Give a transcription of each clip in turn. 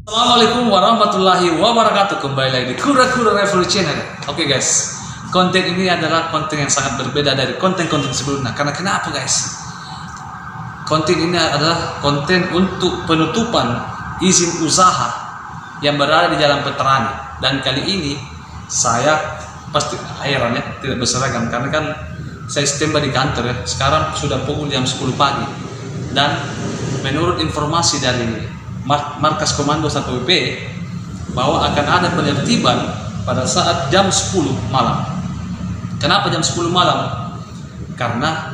Assalamualaikum warahmatullahi wabarakatuh. Kembali lagi di Kura-Kura Revolution Channel. Oke guys, konten ini adalah konten yang sangat berbeda dari konten-konten sebelumnya. Karena kenapa guys? Konten ini adalah konten untuk penutupan izin usaha yang berada di Jalan Veterani. Dan kali ini saya pasti heran ya, tidak berseragam karena kan saya standby di kantor ya. Sekarang sudah pukul jam 10 pagi. Dan menurut informasi dari Markas Komando 1 WP bahwa akan ada penertiban pada saat jam 10 malam. Kenapa jam 10 malam? Karena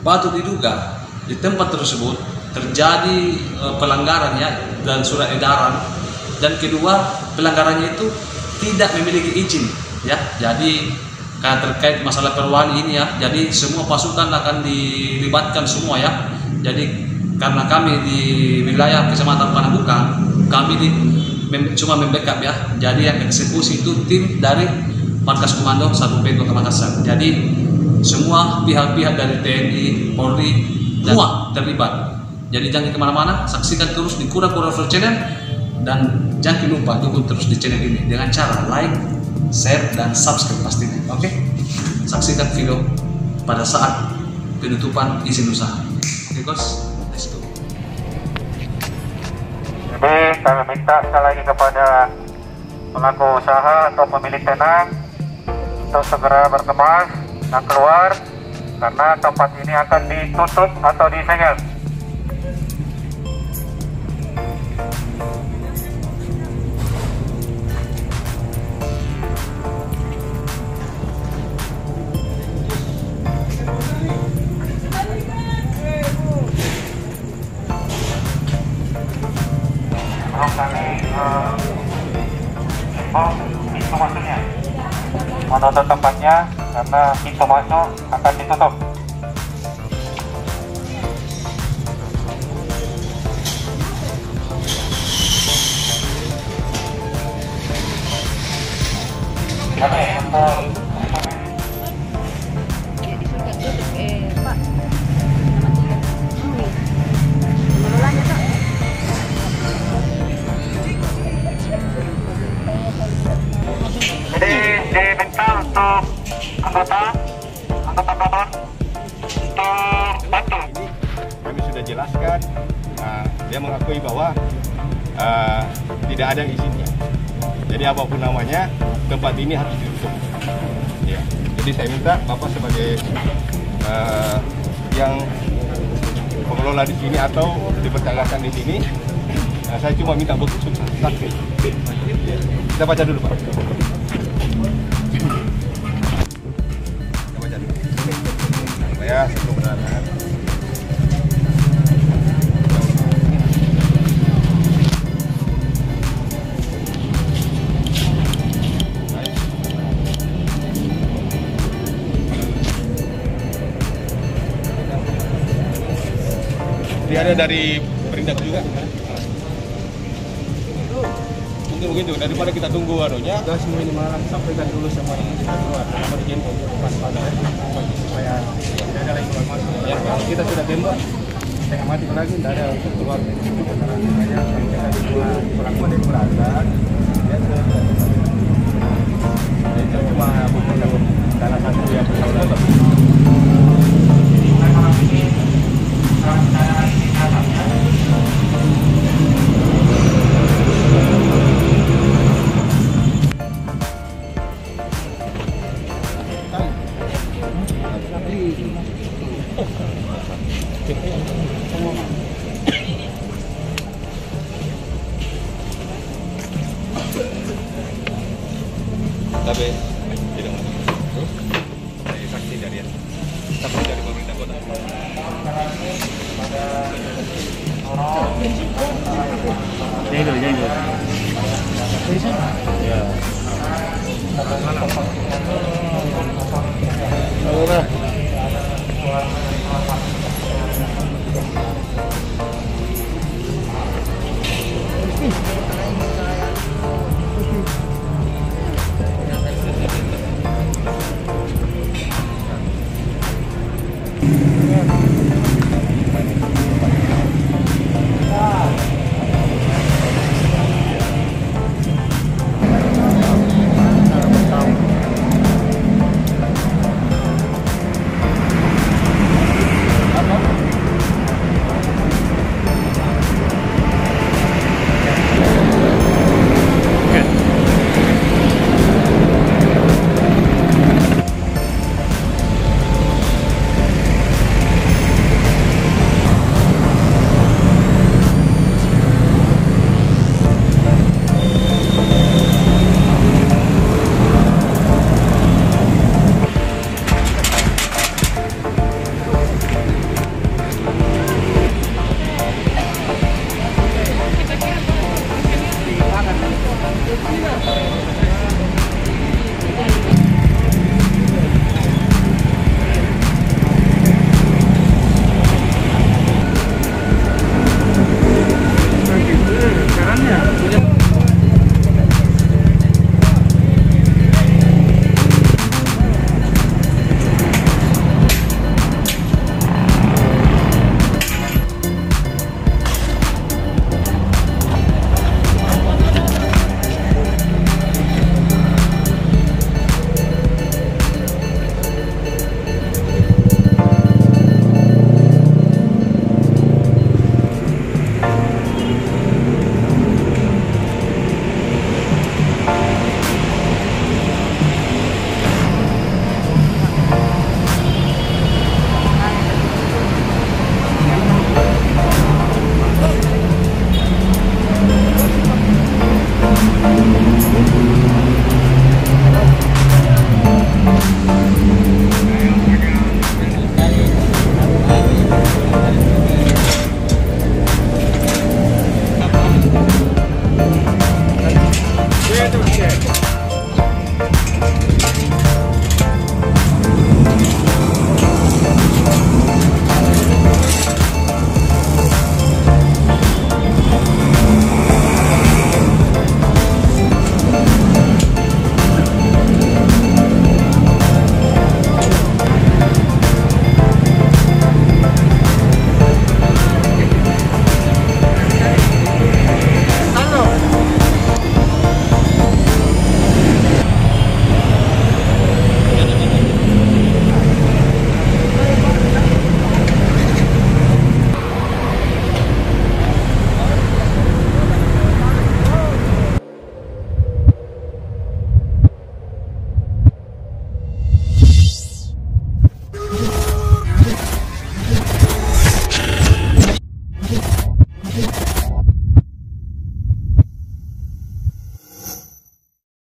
patut diduga di tempat tersebut terjadi pelanggaran ya, dan surat edaran, dan kedua pelanggarannya itu tidak memiliki izin ya. Jadi karena terkait masalah perwali ini ya, jadi semua pasukan akan dilibatkan semua ya. Jadi karena kami di wilayah Kecamatan Panakukang, kami cuma membackup ya. Jadi yang eksekusi itu tim dari Markas Komando 1 WP Kota Makassar. Jadi semua pihak-pihak dari TNI, Polri, semua terlibat. Jadi jangan kemana-mana, saksikan terus di Kura-Kura Revolution Channel. Dan jangan lupa dukung terus di channel ini dengan cara like, share, dan subscribe pastinya. Oke? Saksikan video pada saat penutupan izin usaha. Oke guys? Jadi kami minta sekali lagi kepada pelaku usaha atau pemilik tenang untuk segera berkemas dan keluar karena tempat ini akan ditutup atau disegel. Pintu masuknya menutup tempatnya karena pintu masuk akan ditutup. Oke, untuk diminta untuk anggota kabur untuk bantu. Kami sudah jelaskan, dia mengakui bahwa tidak ada izinnya. Jadi apapun namanya, tempat ini harus ditutup. Ya. Jadi saya minta Bapak sebagai yang pengelola di sini atau dipercayakan di sini, saya cuma minta bukti saksi. Kita baca dulu Pak. Ya, sebelum berangkat. Dia ada dari Perindak juga. Mungkin begitu, daripada kita tunggu anunya. Gas minimal sampaikan dulu sama yang kita keluar sama izin untuk waspada supaya tidak ada lagi keluar masuk. Ya, kalau kita sudah tembak setengah mati lagi tidak ada untuk keluar. Karena hanya kita cuma pelaku yang berangkat ya itu cuma bukan salah satu yang bersaudara. Tapi tidak masuk. Dari saksi dari saksi dari pemerintah kota. Jadi. Ya. Mana?